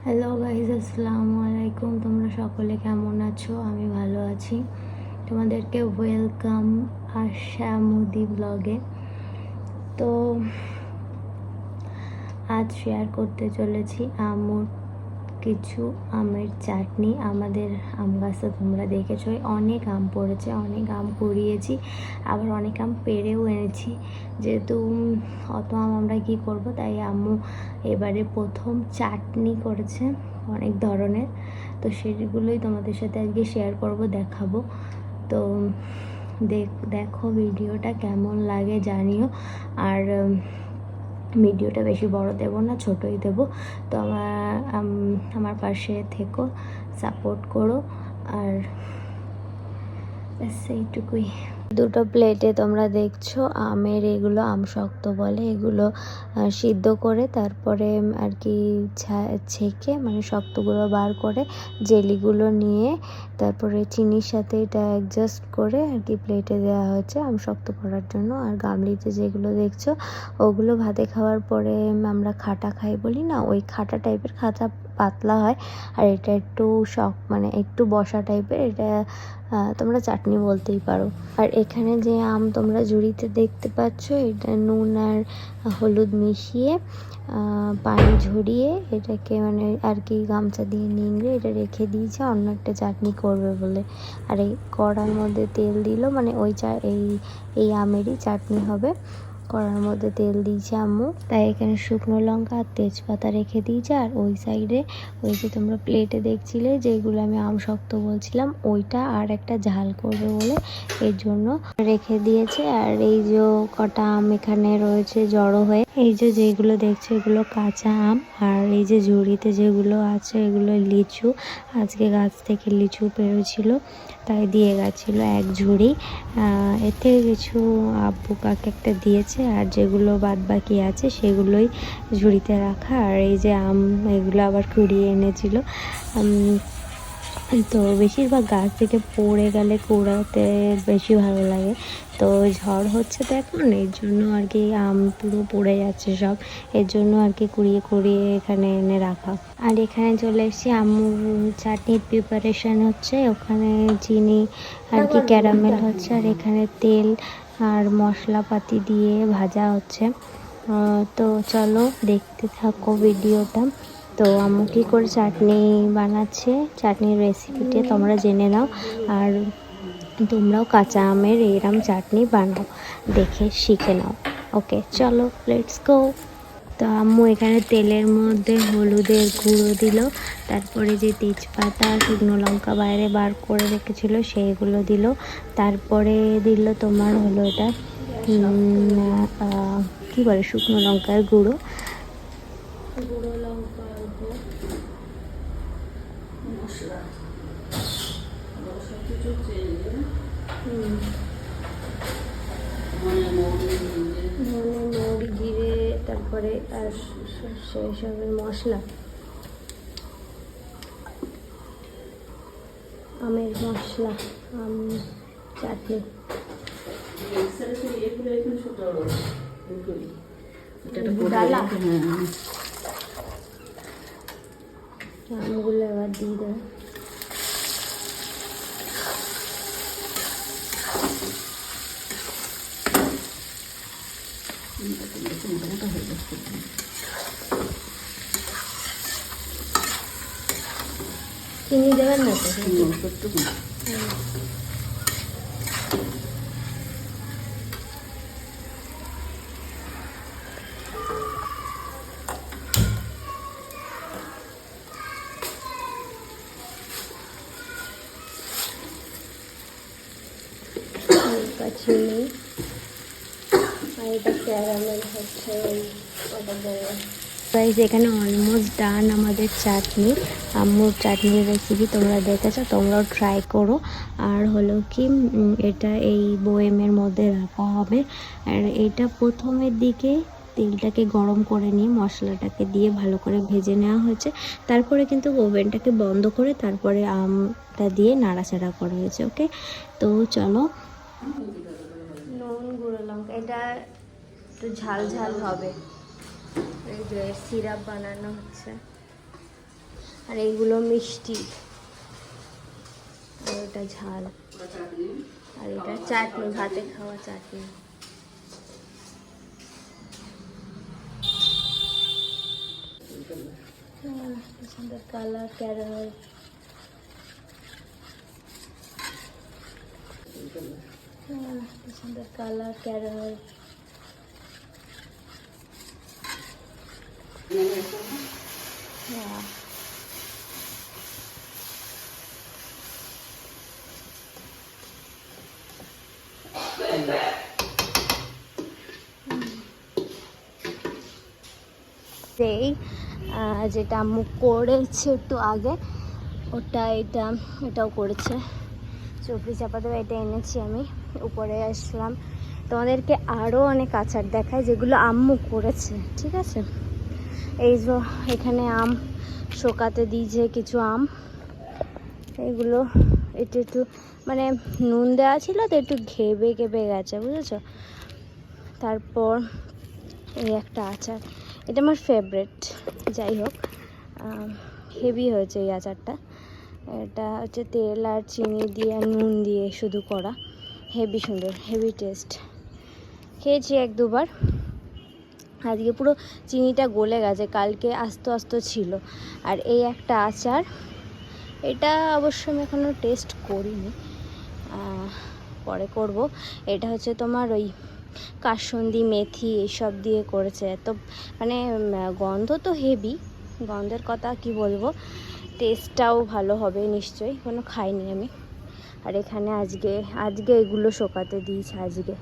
Hello guys, আসসালামু আলাইকুম। তোমরা সকলে কেমন আছো? আমি ভালো আছি। তোমাদেরকে ওয়েলকাম আশা মুদি ব্লগে। তো আজ শেয়ার করতে চলেছি আম্মুর কিছু আমের চাটনি। আমাদের আম গাছে তোমরা দেখেছো অনেক আম পড়েছে, অনেক আম কুড়িয়েছি, আবার অনেক আম পেড়েও এনেছি। যেহেতু অত আম আমরা কী করবো, তাই আম্মু এবারে প্রথম চাটনি করেছে অনেক ধরনের। তো সেগুলোই তোমাদের সাথে আজকে শেয়ার করব, দেখাবো। তো দেখো ভিডিওটা কেমন লাগে জানিও। আর ভিডিওটা বেশি বড় দেব না, ছোটই দেব। তো আমার পাশে থেকো, সাপোর্ট করো। আর সেইটুকুই। দুটো প্লেটে তোমরা দেখছো আমের, এগুলো আম শক্ত বলে, এগুলো সিদ্ধ করে তারপরে আর কি ছেঁকে মানে শক্তগুলো বার করে জেলিগুলো নিয়ে তারপরে চিনির সাথে এটা অ্যাডজাস্ট করে আর কি প্লেটে দেওয়া হয়েছে আম শক্ত করার জন্য। আর গামলিতে যেগুলো দেখছো ওগুলো ভাতে খাওয়ার পরে আমরা খাটা খাই বলি না, ওই খাটা টাইপের, খাটা পাতলা হয়। আর এটা একটু মানে একটু বসা টাইপের, এটা তোমরা চাটনি বলতেই পারো। আর এখানে যে আম তোমরা ঝুড়িতে দেখতে পাচ্ছ, এটা নুন আর হলুদ মিশিয়ে পানি ঝরিয়ে এটাকে মানে আর কি গামছা দিয়ে নিংড়ে এটা রেখে দিয়েছে অন্য একটা চাটনি করবে বলে। আর এই কড়ার মধ্যে তেল দিল, মানে এই আমেরই চাটনি হবে। কড়ার মধ্যে তেল দিয়েছে আম্মু, তাই এখানে শুকনো লঙ্কা আর তেজপাতা রেখে দিয়েছে। আর ওই সাইডে ওই যে তোমরা প্লেটে দেখছিলে যেগুলো আমি আম শক্ত বলছিলাম, ওইটা আর একটা ঝাল করবে বলে এর জন্য রেখে দিয়েছে। আর এই যে কটা আম এখানে রয়েছে জড়ো হয়ে, এই যে যেগুলো দেখছো এগুলো কাঁচা আম। আর এই যে ঝুড়িতে যেগুলো আছে এগুলো লিচু, আজকে গাছ থেকে লিচু পেড়েছিল তাই দিয়ে গেছিল এক ঝুড়ি। এর থেকে কিছু আব্বু কাকে একটা দিয়েছে, আর যেগুলো বাদ বাকি আছে সেগুলোই ঝুড়িতে রাখা। আর এই যে আম, এগুলো আবার কুড়িয়ে এনেছিল। তো বেশিরভাগ গাছ থেকে পড়ে গেলে কুড়াতে বেশি ভালো লাগে। তো ঝড় হচ্ছে তো এখন, এর জন্য আর কি আম পুরো পড়ে যাচ্ছে সব, এর জন্য আর কি কুড়িয়ে কুড়িয়ে এখানে এনে রাখা। আর এখানে চলে এসেছি, আম্মুর চাটনির প্রিপারেশান হচ্ছে। ওখানে চিনি আর কি ক্যারামেল হচ্ছে, আর এখানে তেল আর মশলাপাতি দিয়ে ভাজা হচ্ছে। তো চলো দেখতে থাকো ভিডিওটা। তো আম্মু কী করে চাটনি বানাচ্ছে, চাটনির রেসিপিটা তোমরা জেনে নাও। আর তোমরাও কাঁচা আমের এরম চাটনি বানাও, দেখে শিখে নাও। ওকে চলো, লেটস গো। তো আম্মু এখানে তেলের মধ্যে হলুদের গুঁড়ো দিল, তারপরে যে তেজপাতা শুকনো লঙ্কা বাইরে বার করে রেখেছিল সেইগুলো দিল, তারপরে দিল তোমার হলো এটা কী বলে শুকনো লঙ্কার গুঁড়ো, গুঁড়ো লঙ্কা অল্প, মশলা মৌরি জিরে, তারপরে আর সেই সবের মশলা, আমের মশলা, আম চাটনি। আমগুলো এবার দিয়ে দেবো। চিনি দেবেন না তো? চিনি আর এটা ক্যারামেল হচ্ছে ওটা দেবো। গাইস এখানে অলমোস্ট ডান আমাদের চাটনি, আম্মুর চাটনির রেসিপি তোমরা দেখেছো, তোমরাও ট্রাই করো। আর হলো কি এটা এই বয়েমের মধ্যে রাখা হবে। আর এটা প্রথমের দিকে তেলটাকে গরম করে নিয়ে মশলাটাকে দিয়ে ভালো করে ভেজে নেওয়া হয়েছে, তারপরে কিন্তু ওভেনটাকে বন্ধ করে তারপরে আমটা দিয়ে নাড়াচাড়া করা হয়েছে। ওকে, তো চলো। নুন, গুঁড়ো লঙ্কা, এটা একটু ঝাল ঝাল হবে। এই যে সিরাপ বানানো হচ্ছে। আর এইগুলো মিষ্টি, আর ওটা ঝাল, আর এটা চাটনি, ভাতে খাওয়া চাটনি। সুন্দর কালার ক্যারামেল, সুন্দর কালার ক্যারামেল। সেই যেটা আম্মু করেছে একটু আগে, এটাও করেছে। চপড়ি চাপা দেবে, এটা এনেছি আমি। উপরে আসলাম, তোমাদেরকে আরও অনেক আচার দেখায় যেগুলো আম্মু করেছে, ঠিক আছে। এই যে এখানে আম শোকাতে দিয়েছে কিছু আম, এগুলো একটু মানে নুন দেওয়া ছিল তো একটু ঘেবে গেছে, বুঝেছো। তারপর এই একটা আচার, এটা আমার ফেভারেট। যাই হোক, হেভি হয়েছে এই আচারটা। এটা হচ্ছে তেল আর চিনি দিয়ে নুন দিয়ে শুধু করা, হেভি সুন্দর, হেভি টেস্ট। খেয়েছি এক দুবার, আজকে পুরো চিনিটা গলে গেছে, কালকে আস্তে আস্তে ছিল। আর এই একটা আচার, এটা অবশ্য আমি এখনও টেস্ট করিনি, পরে করব। এটা হচ্ছে তোমার ওই কাসুন্দি মেথি এইসব দিয়ে করেছে। এত মানে গন্ধ তো হেভি, গন্ধের কথা কি বলবো, টেস্টটাও ভালো হবে নিশ্চয়ই, কোনো খাইনি আমি। আর এখানে আজকে এগুলো শোকাতে দিয়েছে, আজকে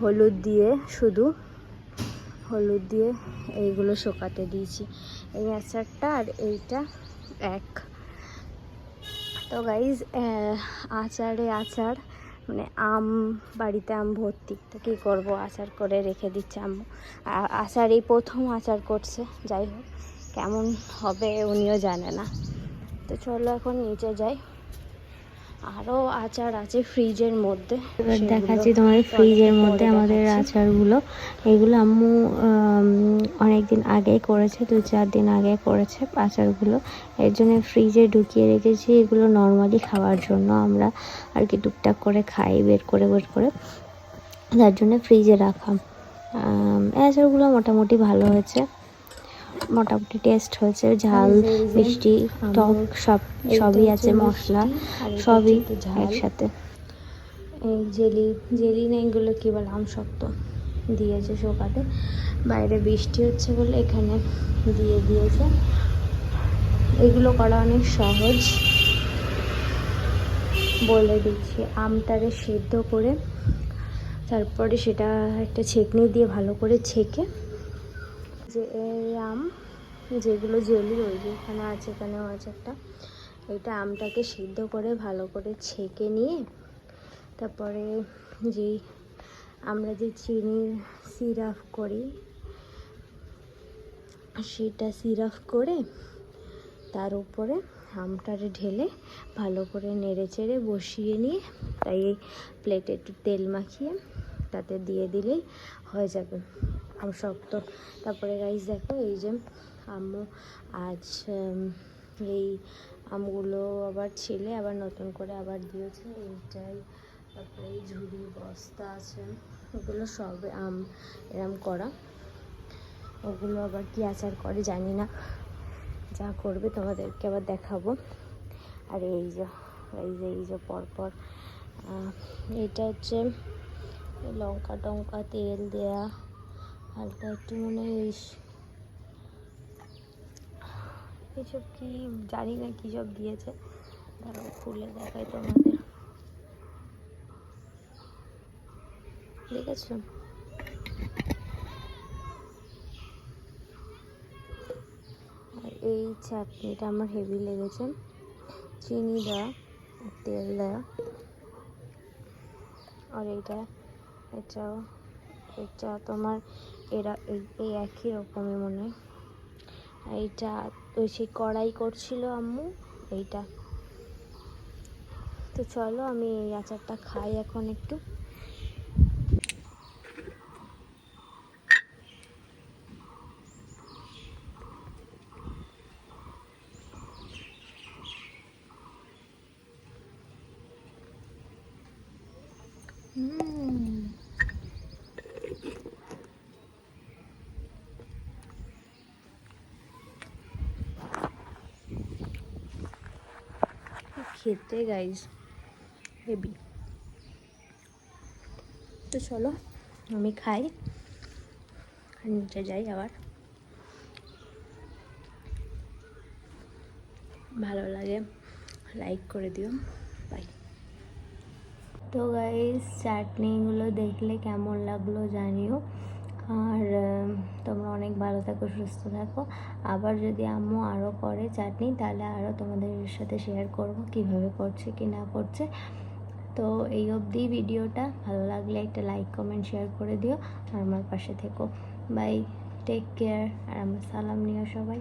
হলুদ দিয়ে, শুধু হলুদ দিয়ে এইগুলো শোকাতে দিয়েছি, এই আচারটা আর এইটা এক। তো গাইজ, আচার মানে আম, বাড়িতে আম ভর্তি, তো কী করবো, আচার করে রেখে দিচ্ছে আম্মু। আচার এই প্রথম আচার করছে, যাই হোক কেমন হবে উনিও জানে না। তো চলো এখন নিচে যাই, আরও আচার আছে ফ্রিজের মধ্যে। এবার দেখাচ্ছি তোমার ফ্রিজের মধ্যে আমাদের আচারগুলো। এগুলো আম্মু অনেক দিন আগেই করেছে, 2-4 দিন আগে করেছে আচারগুলো, এর জন্য ফ্রিজে ঢুকিয়ে রেখেছি। এগুলো নর্মালি খাওয়ার জন্য, আমরা আর কি টুকটাক করে খাই বের করে, যার জন্য ফ্রিজে রাখা। আচারগুলো মোটামুটি ভালো হয়েছে, মোটামুটি টেস্ট হয়েছে, ঝাল মিষ্টি টক সবই আছে, মশলা সবই একসাথে। এই জেলি না, এগুলো কী বলে, আমশক্ত দিয়েছে শোকাতে। বাইরে বৃষ্টি হচ্ছে বলে এখানে দিয়েছে। এগুলো করা অনেক সহজ, বলে দিচ্ছি। আমটারে সেদ্ধ করে তারপরে সেটা একটা ছেঁকনি দিয়ে ভালো করে ছেঁকে, যে এই আম যেগুলো জেলি, ওই যে এখানে আছে, এখানেও আছে একটা, এটা আমটাকে সিদ্ধ করে ভালো করে ছেঁকে নিয়ে, তারপরে আমরা যে চিনির সিরাপ করি, সেটা সিরাপ করে তার উপরে আমটারে ঢেলে ভালো করে নেড়ে চেড়ে বসিয়ে নিয়ে, তাই এই প্লেটে একটু তেল মাখিয়ে তাতে দিয়ে দিলেই হয়ে যাবে আমশক্ত। তারপরে রাইস দেখো, এই যে আম্মু আজ এই আমগুলো আবার ছিলে, আবার নতুন করে আবার দিয়েছে, এইটাই। তারপরে এই ঝুড়ি বস্তা আছে, ওগুলো সব আম এরম করা, ওগুলো আবার কি আচার করে জানি না, যা করবে তোমাদেরকে আবার দেখাবো। আর এই যে পরপর এটা হচ্ছে লঙ্কা টঙ্কা তেল দেয়া, হালকা একটু মনে হয় এসব কি জানি না কী সব দিয়েছে, তারপর খুলে দেখায় তোমাদের, দেখেছো। আর এই চাটনিটা আমার হেভি লেগেছে, চিনি দেওয়া, তেল দেওয়া। আর এটা তোমার এই একই রকমের মনে হয়। এইটা ওই সেই কড়াই করছিল আম্মু, এইটা। তো চলো আমি এই আচারটা খাই এখন একটু। খেতে গাইস হেভি। তো চলো আমি খাই, নিচে যাই আবার। ভালো লাগে লাইক করে দিও, বাই। তো গাইস চাটনিগুলো দেখলে কেমন লাগলো জানিও, আর তোমরা অনেক ভালো থাকো, সুস্থ থাকো। আবার যদি আম্মু আরও করে চাটনি তাহলে আরও তোমাদের সাথে শেয়ার করব কিভাবে করছে কি না করছে। তো এই অবধি ভিডিওটা, ভালো লাগলে একটা লাইক কমেন্ট শেয়ার করে দিও আর আমার পাশে থেকো। বাই, টেক কেয়ার, আর আমার সালাম নিও সবাই।